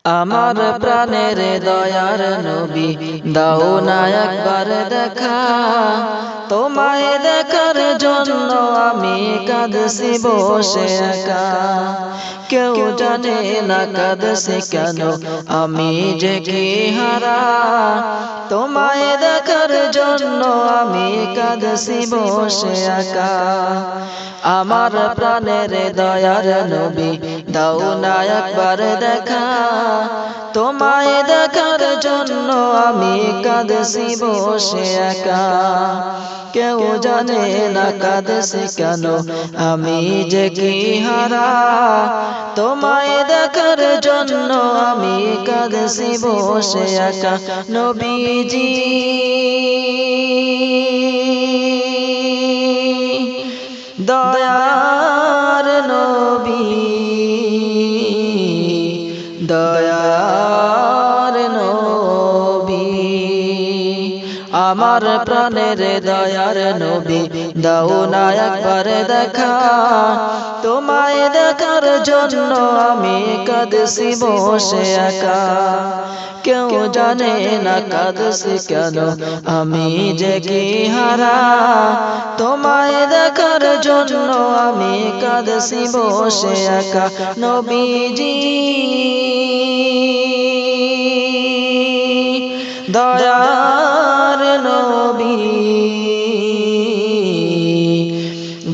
আমার প্রাণের দয়ার নবী, দাও না একবার দেখা। তোমায় দেখার জন্য আমি কাঁদছি বসে একা। কেউ জানে না কাঁদছি কেন, আমি যে কি হারা। তোমায় দেখার জন্য আমি কাঁদছি বসে একা। আমার প্রাণের দয়ার নবী, দাও না একবার দেখা। তোমায় দেখার জন্য আমি কাঁদছি বসে একা। কেউ জানে না কাঁদছি কেন, আমি যে কি হারা। তোমায় দেখার জন্য আমি কাঁদছি বসে একা। নবীজি দয়ার নবী, দয়ার নবী। আমার প্রাণের দয়ার নবী, দাও না একবার দেখা। তোমায় দেখার জন্য আমি কাঁদছি বসে একা। কেউ জানে না কাঁদছি কেন, আমি যে কি হারা। তোমায় দেখার জন্য আমি কাঁদছি বসে একা। নবীজি দয়ার নবী,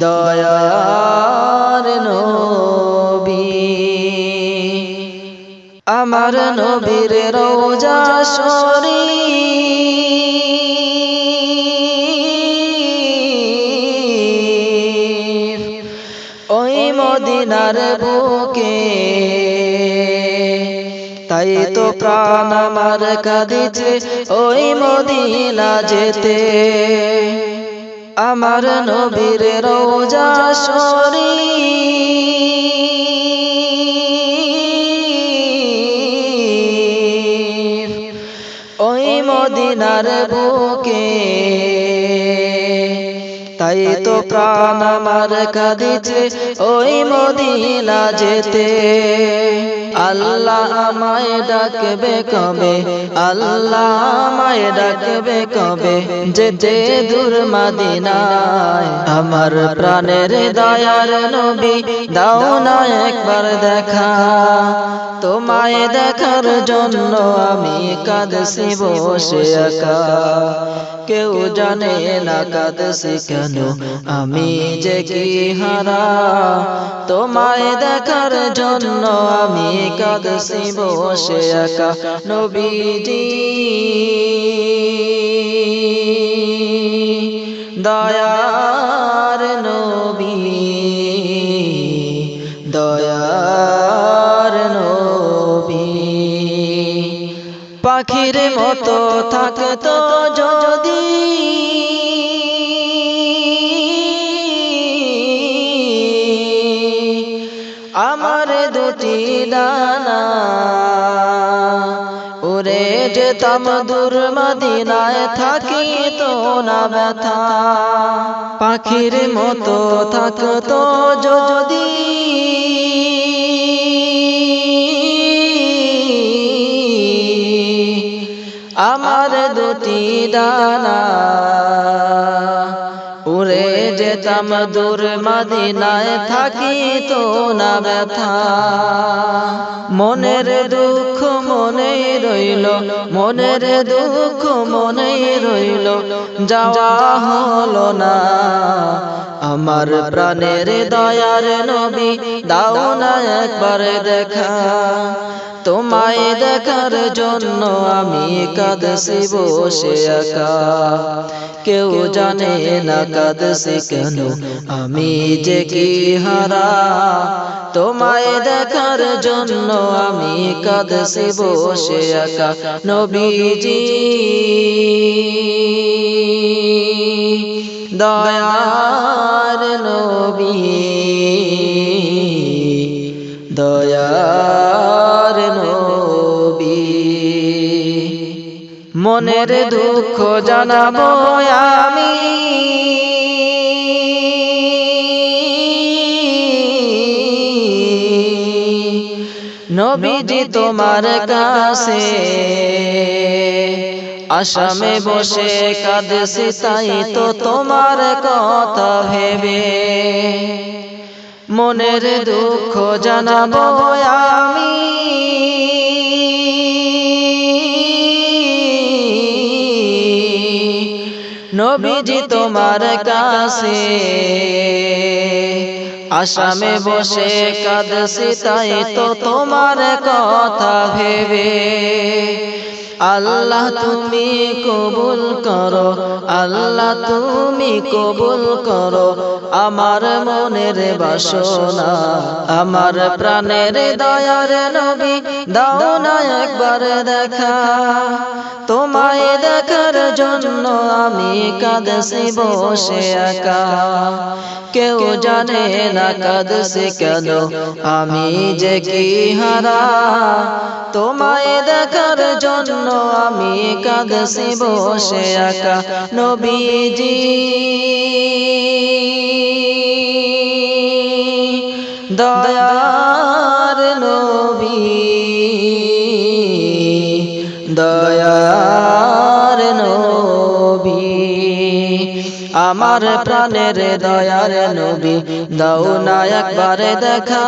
দয়ার নবী। আমার নবীর রওজা শরীফ ওই মদিনার বুকে, তাই তো প্রাণ আমার কাঁদিছে ওই মদিনা যেতে। আমার নবীর রওজা শরীফ ওই মদিনার বুকে, তাই তো প্রাণ আমার কাঁদিছে ওই মদিনা যেতে। আল্লাহ আমায় ডাকবে কবে, আল্লাহ আমায় ডাকবে কবে, যেতে দূর মদিনায়। আমার প্রাণের দয়ার নবী, দাও না একবার দেখা। তোমায় দেখার জন্য আমি কাঁদছি বসে একা। কেউ জানে না কাঁদছি কেন, আমি যে কি হারা। তোমায় দেখার জন্য আমি কাঁদছি বসে একা। নবীজি দয়ার নবী, দয়ার নবী। পাখির মতো থাকতো যদি আমার দুটি ডানা, উড়ে যেতাম দূর মদিনায়, থাকিতো না ব্যথা। পাখির মতো থাকতো যদি আমার দুটি ডানা, উড়ে যেতাম দূর মদিনায়, থাকিতো না ব্যথা। মনের দুঃখ মনে রইল, মনের দুঃখ মনে রইল, যাওয়া হলো না। আমার প্রাণের দয়ার নবী, দাও না একবার দেখা। তোমায় দেখার জন্য আমি কাঁদছি বসে একা। কেউ জানে না কাঁদছি কেন, আমি যে কি হারা। তোমায় দেখার জন্য আমি কাঁদছি বসে একা। নবীজি দয়ার নবী, দয়ার নবী। মনের দুঃখ জানাবো আমি, নবীজি তোমার কাছে আসামে বসে কাঁদছি তাই তো তোমার কথা ভেবে মনের দুঃখ জানাবো আমি নবীজি তোমার কাছে আসামে বসে কাঁদছি তাই তো তোমার কথা ভেবে আল্লাহ তুমি কবুল করো আল্লাহ তুমি কবুল করো আমার মনের বাসনা আমার প্রাণের দয়ার নবী দাও না একবার দেখা তোমায় দেখার জন্য আমি কাঁদছি বসে একা কেউ জানে না কাঁদছি কেন আমি যে কি হারা তোমায় দেখার জন্য আমি কাঁদছি বসে একা নবীজি দয়ার নবী দয়ার নবী আমার প্রাণের দয়ার নবী দাও না একবার দেখা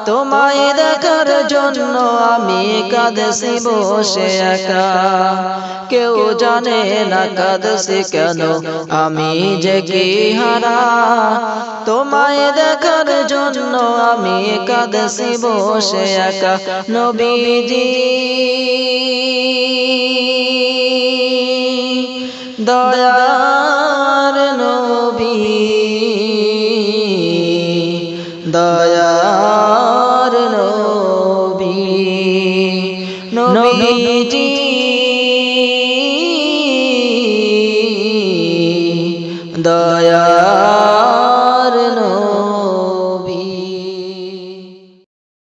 তোমায় দেখার জন্য আমি কাঁদছি বসে একা কেউ জানে না কাঁদছি কেন আমি যে কি হারা তোমায় দেখার জন্য আমি কাঁদছি বসে একা নবীজি দয়ার নবী দয়ার নবী নবীজি দয়া